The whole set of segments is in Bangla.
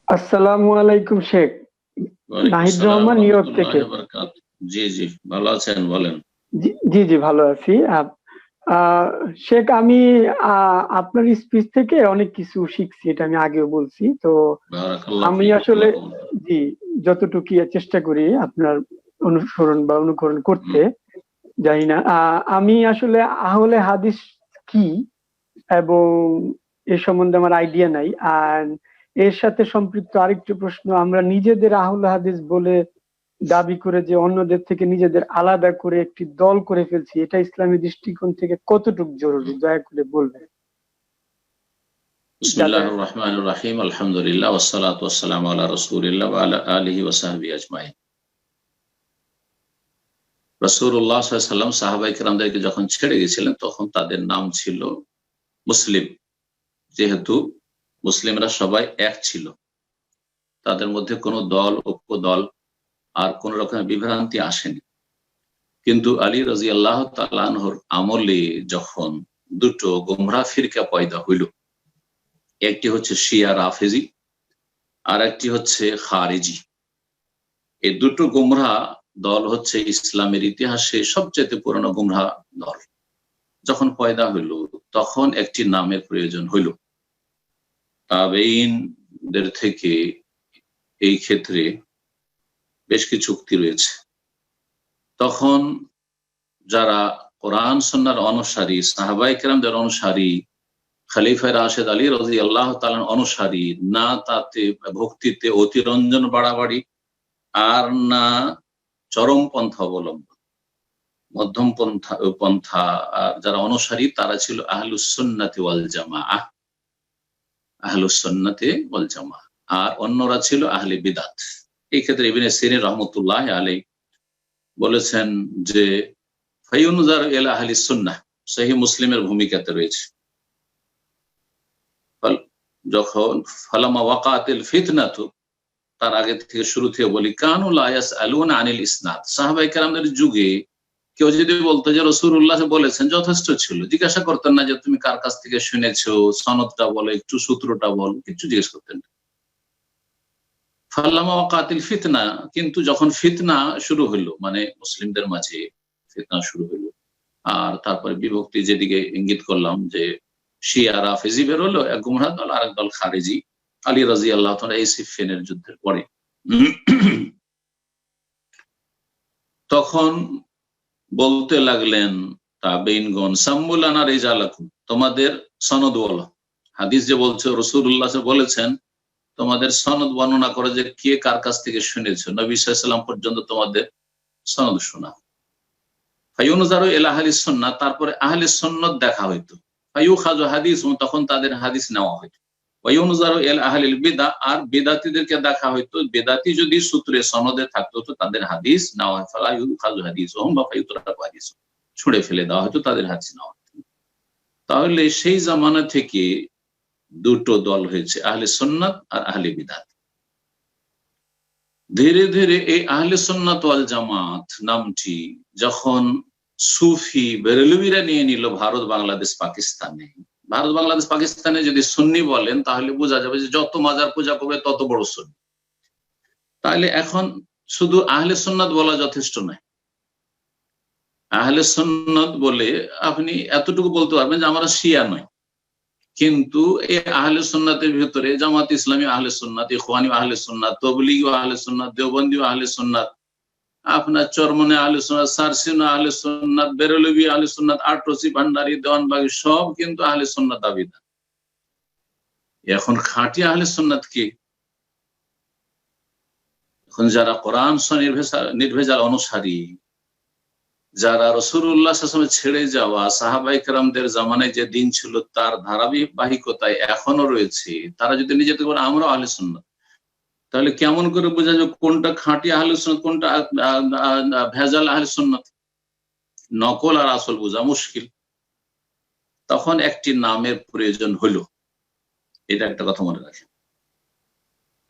আসসালামু আলাইকুম শেখ। ওয়ালাইকুম নাহিদ আসসালাম রহমান নিউ ইয়র্ক রাহমাতুল্লাহি থেকে। ওয়া বারাকাতুহু। জি জি, ভালো আছেন, বলেন। জি জি জি, ভালো আছি। শেখ, আমি আপনার স্পিচ থেকে অনেক কিছু শিখছি, এটা আমি আগেও বলছি তো। বারাকাল্লাহ আমি ফিক, আসলে আল্লাহ কবুল করুন। জি যতটুকু চেষ্টা করি আপনার অনুসরণ বা অনুকরণ করতে, হুম, জানি না আমি আসলে আহলে হাদিস কি এবং এ সম্বন্ধে আমার আইডিয়া নাই। আর এর সাথে সম্পৃক্ত আরেকটি প্রশ্ন, আমরা নিজেদের আহলে হাদিস বলে দাবি করে যে অন্যদের থেকে নিজেদের আলাদা করে একটি দল করে ফেলছি, এটা ইসলামী দৃষ্টিকোণ থেকে কতটুকু জরুরি, হুম। দয়া করে বলবেন। যাতে বিসমিল্লাহির রহমানির রহিম, আলহামদুলিল্লাহ ওয়াসসালাতু ওয়াসসালামু আলা রাসূলিল্লাহ ওয়া আলা আলিহি ওয়া সাহবিহি আজমাইন। রাসূলুল্লাহ সাল্লাল্লাহু আলাইহি ওয়াসাল্লাম সাহাবায়ে কেরামদেরকে যখন ছেড়ে গেছিলেন তখন তাদের নাম ছিল মুসলিম। যেহেতু মুসলিমরা সবাই এক ছিল, তাদের মধ্যে কোনো দল উপদল আর কোন রকমের বিভ্রান্তি আসেনি। কিন্তু আলী রাদিয়াল্লাহু তাআলা আনহুর আমলে যখন দুটো গোমরাহ ফিরকা পয়দা হইল, একটি হচ্ছে শিয়া রাফেজি আর একটি হচ্ছে খারেজি। এই দুটো গোমরাহ দল হচ্ছে ইসলামের ইতিহাসে সবচেয়ে পুরনো গোমরাহ দল। যখন পয়দা হইল তখন একটি নামের প্রয়োজন হইল। তাবেঈনদের থেকে এই ক্ষেত্রে বেশ কিছু উক্তি রয়েছে। তখন যারা কোরআন সুন্নাহর অনুসারী, সাহাবায়ে কেরামদের অনুসারী, খলিফা রাশেদ আলী রাদিয়াল্লাহু তাআলার অনুসারী, না তাতে ভক্তিতে অতিরঞ্জন বাড়াবাড়ি আর না চরমপন্থা অবলম্বন, মধ্যম পন্থা যারা অনুসারী তারা ছিল আহলুস সুন্নাতি ওয়াল জামাআহ, আহলুস সুন্নাতি ওয়াল জামাআহ। আর অন্যরা ছিল আহলে বিদআত। এই ক্ষেত্রে ইবনে সিরিন রাহমাতুল্লাহ আলাইহি বলেছেন যে ফায়ুনজার ইলা আহলিস সুন্নাহ, সহিহ মুসলিমের ভূমিকাতে রয়েছে। যখন ফালামা ওয়াকাতিল ফিতনাতু, তার আগে থেকে শুরু থেকে বলি, কানু লা ইয়াসআলুনা আনিল ইসনাদ। সাহাবায়ে কেরামদের যুগে কেউ যদি বলতো যে রাসূলুল্লাহ বলেছেন, যথেষ্ট ছিল, জিজ্ঞাসা করতেন না যে তুমি কার কাছ থেকে শুনেছো, সনদটা বলো, একটু সূত্রটা বলো, কিছু জিজ্ঞেস করতেন না। ফালামা ওয়াকাতিল ফিতনা, কিন্তু যখন ফিতনা শুরু হইলো, মানে মুসলিমদের মাঝে ফিতনা শুরু হইলো, আর তারপরে বিভক্তি যেদিকে ইঙ্গিত করলাম যে শিয়া রাফেজি বের হলো, এক গুমরাহ দল, আর এক দল খারেজি। আলী রাদিয়াল্লাহু তাআলা এই সিফফিনের যুদ্ধের পরে তখন বলতে লাগলেন তাবেঈনগণ, সাম্মুলানা রিজালাকুম, তোমাদের সনদ বলো। হাদিস যে বলছে রাসূলুল্লাহ বলেছেন, তোমাদের সনদ বর্ণনা করে যে কে কার কাছ থেকে শুনেছো, নবী সাল্লাল্লাহু আলাইহি ওয়াসাল্লাম পর্যন্ত তোমাদের সনদ শোনা। ফায়ুনজারু ইলা আহলিস সুন্নাহ, তারপরে আহলে সুন্নাত দেখা হইতো। ফায়ুখাযু হাদিস, তখন তাদের হাদিস নেওয়া হইতো। ওয়ায়ুনজারু ইলা আহলিল বিদআহ, আর বিদআতীদেরকে দেখা হইতো। বিদআতী যদি সূত্রে সনদে থাকতো তো তাদের হাদিস নেওয়া হয়। ফালা ইউখাযু হাদিসুহুম ওয়া ফায়ুতরাকু হাদিসুহুম, ছুঁড়ে ফেলে দেওয়া হতো, তাদের হাদিস নেওয়া হতো। তাহলে সেই জামানা থেকে দুটো দল হয়েছে, আহলে সুন্নাত আর আহলে বিদআত। ধীরে ধীরে এই আহলে সুন্নাত ওয়াল জামাত নামটি যখন সুফি বেরেলভিরা নিয়ে নিল ভারত, বাংলাদেশ, পাকিস্তানে। ভারত, বাংলাদেশ, পাকিস্তানে যদি সুন্নি বলেন তাহলে বোঝা যাবে যে যত মাজার পূজা করবে তত বড় সুন্নি। তাহলে এখন শুধু আহলে সুন্নাত বলা যথেষ্ট নয়। আহলে সুন্নাত বলে আপনি এতটুকু বলতে পারবেন যে আমরা শিয়া নয়, কিন্তু এই আহলে সুন্নাতের ভিতরে জামাত ইসলামী আহলে সুন্নাত, ইখওয়ানি আহলে সুন্নাত, তবলিগী আহলে সুন্নাত, দেওবন্দি আহলে সুন্নাত, আপনার চরমনে আহলে সুন্নাত, সারসিনা আহলে সুন্নাত, বেরেলভি আহলে সুন্নাত, আটরসি, ভান্ডারী, দেওয়ানবাগী সব কিন্তু আহলে সুন্নাত দাবিদার। এখন খাঁটি আহলে সুন্নাত কি? এখন যারা কোরআন নির্ভেজাল অনুসারী, যারা রাসূলুল্লাহ সাল্লাল্লাহু আলাইহি ওয়াসাল্লাম ছেড়ে যাওয়া সাহাবায়ে কেরামদের জামানায় যে দিন ছিল তার ধারাবাহিকতায় এখনো রয়েছে, তারা যদি নিজেদের বলে আমরা আহলে সুন্নাত, তাহলে কেমন করে বোঝা যাবে কোনটা খাঁটি আহলে সুন্নাত, কোনটা ভেজাল আহলে সুন্নাত? নকল আর আসল বোঝা মুশকিল। তখন একটি নামের প্রয়োজন হলো, এটা একটা কথা মনে রাখেন।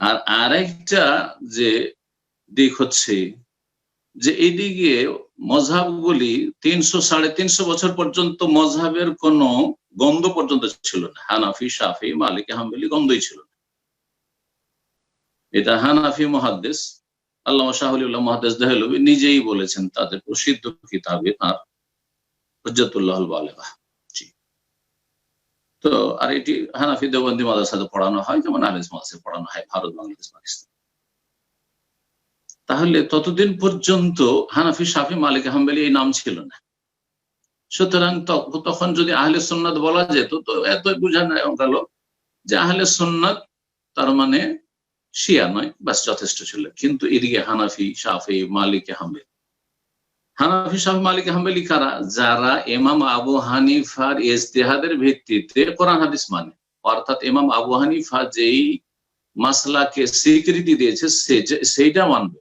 আর আরেকটা যে দিক হচ্ছে যে এইদিকে মযহাবগুলি 300-350 বছর পর্যন্ত মযহাবের কোন গন্ধ পর্যন্ত ছিল না। হানাফি, শাফি, মালিকি, হাম্বলি গন্ধই ছিল না। এটা হানাফি মুহাদ্দিস আল্লামা শাহ ওলিউল্লাহ মুহাদ্দিস দেহলভী নিজেই বলেছেন তাদের প্রসিদ্ধ কিতাবে তার হুজ্জাতুল্লাহুল বালিগা। তো আর এটি হানাফি দেওবন্দি মাদ্রাসাতে পড়ানো হয়, যেমন আহলে হাদিস মাদ্রাসায় পড়ানো হয় ভারত, বাংলাদেশ, পাকিস্তান। তাহলে ততদিন পর্যন্ত হানাফি, শাফি, মালিক, হাম্বলি এই নাম ছিল না। সুতরাং তখন যদি আহলে সুন্নাত বলা যেত তো এত বোঝানো গেল যে আহলে সুন্নাত তার মানে শিয়া নয়, বাস যথেষ্ট ছিল। কিন্তু এদিকে হানাফি, শাফি, মালিক, হাম্বলি, হানাফি, শাফি, মালিক, হাম্বলি কারা? যারা ইমাম আবু হানিফার ইজতিহাদের ভিত্তিতে কোরআন হাদিস মানে, অর্থাৎ ইমাম আবু হানিফা যেই মাসলাকে স্বীকৃতি দিয়েছে সেইটা মানবে,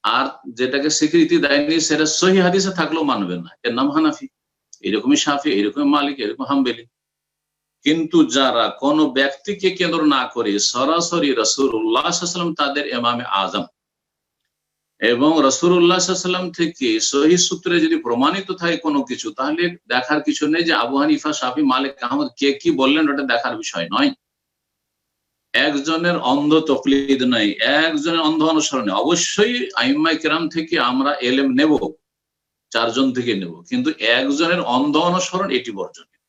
আর যেটাকে স্বীকৃতি দেয়নি সেটা সহিহ হাদিসে থাকলেও মানবে না, এর নাম হানাফি। এরকমই শাফি, এরকম মালিক, এরকম হাম্বলি। কিন্তু যারা কোন ব্যক্তিকে কেন্দ্র না করে সরাসরি রাসূলুল্লাহ সাল্লাল্লাহু আলাইহি ওয়াসাল্লাম তাদের ইমামে আজম এবং রাসূলুল্লাহ সাল্লাল্লাহু আলাইহি ওয়াসাল্লাম থেকে সহিহ সূত্রে যদি প্রমাণিত থাকে কোনো কিছু, তাহলে দেখার কিছু নেই যে আবু হানিফা, শাফি, মালিক, আহমদ কে কি বললেন, ওটা দেখার বিষয় নয়। একজনের অন্ধ তকলিদ নাই, একজনের অন্ধ অনুসরণে। অবশ্যই আইম্মায়ে কেরাম থেকে আমরা এলেম নেব, চারজন থেকে নেব, কিন্তু একজনের অন্ধ অনুসরণ এটি বর্জনীয়,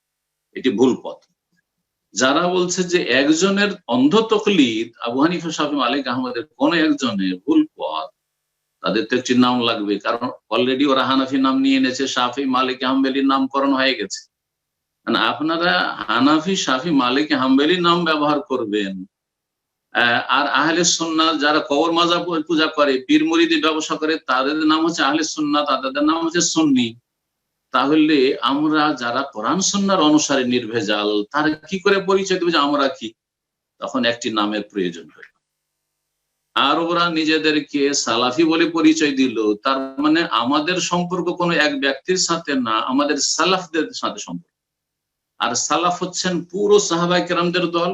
এটি ভুল পথ। যারা বলছে যে একজনের অন্ধ তকলিদ আবু হানিফা, শাফি, মালিক, আহমদের কোন একজনের ভুল পথ, তাদের তো একটি নাম লাগবে, কারণ অলরেডি ওরা হানাফি নাম নিয়ে এনেছে, শাফি, মালিক, হাম্বলির নামকরণ হয়ে গেছে। মানে আপনারা হানাফি, শাফি, মালিক, হাম্বলির নাম ব্যবহার করবেন, আর আহলে সুন্নাত যারা কবর মাজার পূজা করে, পীর মুরিদি ব্যবসা করে, তাদের নাম হচ্ছে আহলে সুন্নাত, তাদের নাম হচ্ছে সুন্নি। তাহলে আমরা যারা কোরআন সুন্নাহর অনুসারী নির্ভেজাল, তারা কি করে পরিচয় দেবে যে আমরা কি? তখন একটি নামের প্রয়োজন হয়। আর ওরা নিজেদেরকে সালাফি বলে পরিচয় দিল, তার মানে আমাদের সম্পর্ক কোনো এক ব্যক্তির সাথে না, আমাদের সালাফদের সাথে সম্পর্ক। আর সালাফ হচ্ছেন পুরো সাহাবায়ে কেরামদের দল,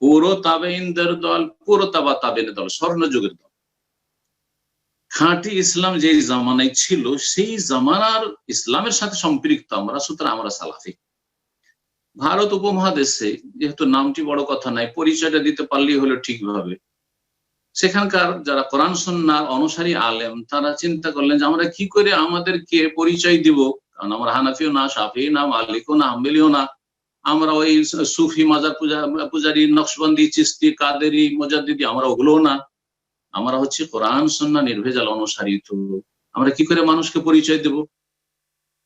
পুরো তাবেঈনদের দল, পুরো তাবা তাবেঈনের দল, স্বর্ণযুগের দল। খাঁটি ইসলাম যেই জামানায় ছিল সেই জামানার ইসলামের সাথে সম্পৃক্ত আমরা, সুতরাং আমরা সালাফি। ভারত উপমহাদেশে যেহেতু নামটি বড় কথা নাই, পরিচয়টা দিতে পারলেই হলো ঠিকভাবে। সেখানকার যারা কোরআন সুন্নাহর অনুসারী আলেম, তারা চিন্তা করলেন যে আমরা কি করে আমাদেরকে পরিচয় দিব, কারণ আমরা হানাফিও না, শাফিও না, মালিকও না, হাম্বলিও না, আমরা ওই সুফি মাজার পূজারী, নকশবন্দি, চিশতি, কাদেরি, মুজাদ্দিদি, আমরা ওগুলোও না। আমরা হচ্ছে কোরআন সুন্নাহ নির্ভেজাল অনুসারী। তো আমরা কি করে মানুষকে পরিচয় দেব?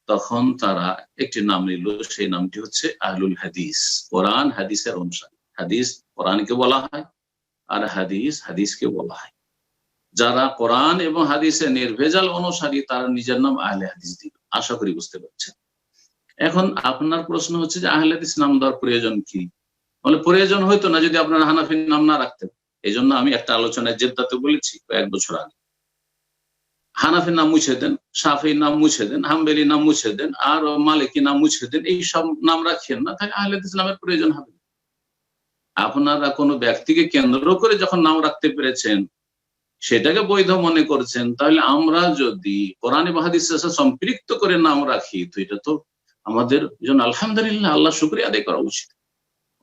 তখন তারা একটি নাম নিল, সেই নামটি হচ্ছে আহলুল হাদিস, কোরআন হাদিসের অনুসারী। হাদিস কোরআনকে বলা হয়, আর হাদিস হাদিসকে বলা হয়। যারা কোরআন এবং হাদিসের নির্ভেজাল অনুসারী, তারা নিজের নাম আহলে হাদিস দিল। আশা করি বুঝতে পারছেন। এখন আপনার প্রশ্ন হচ্ছে যে আহলে হাদিস নাম দেওয়ার প্রয়োজন কি? বলে প্রয়োজন হইতো না যদি আপনারা হানাফির নাম না রাখতেন। এই জন্য আমি একটা আলোচনায় জেদ্দাতে বলেছি কয়েক বছর আগে, হানাফির নাম মুছে দেন, শাফির নাম মুছে দেন, হাম্বলির নাম মুছে দেন, আর মালিকি নাম মুছে দেন, এই সব নাম রাখেন না, তাহলে আহলে হাদিস নামের প্রয়োজন হবে না। আপনারা কোনো ব্যক্তিকে কেন্দ্র করে যখন নাম রাখতে পেরেছেন, সেটাকে বৈধ মনে করছেন, তাহলে আমরা যদি কোরআন এবং হাদিসের সাথে সম্পৃক্ত করে নাম রাখি, তো এটা তো আমাদের জন্য আলহামদুলিল্লাহ, আল্লাহ শুকরিয়া আদায় করা উচিত।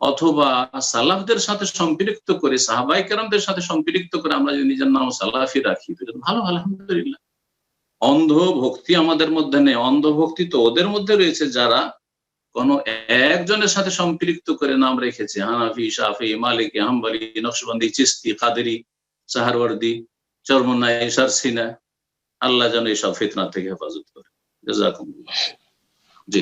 অথবা সালাফদের সাথে সম্পৃক্ত করে, সাহাবায়ে কেরামদের সাথে সম্পৃক্ত করে আমরা যদি নিজের নাম সালাফি রাখি, তো এটা ভালো, আলহামদুলিল্লাহ। অন্ধ ভক্তি আমাদের মধ্যে নেই। অন্ধ ভক্তি তো ওদের মধ্যে রয়েছে যারা কোন একজনের সাথে সম্পৃক্ত করে নাম রেখেছে, হানাফি, শাফি, মালিকি, হাম্বলি, নকশবন্দি, চিশতি, কাদেরি, সাহারওয়ার্দী, চরমনাই, সারসিনা। আল্লাহ যেন এইসব ফিতনা থেকে হেফাজত করে। জাযাকুমুল্লাহ। জি।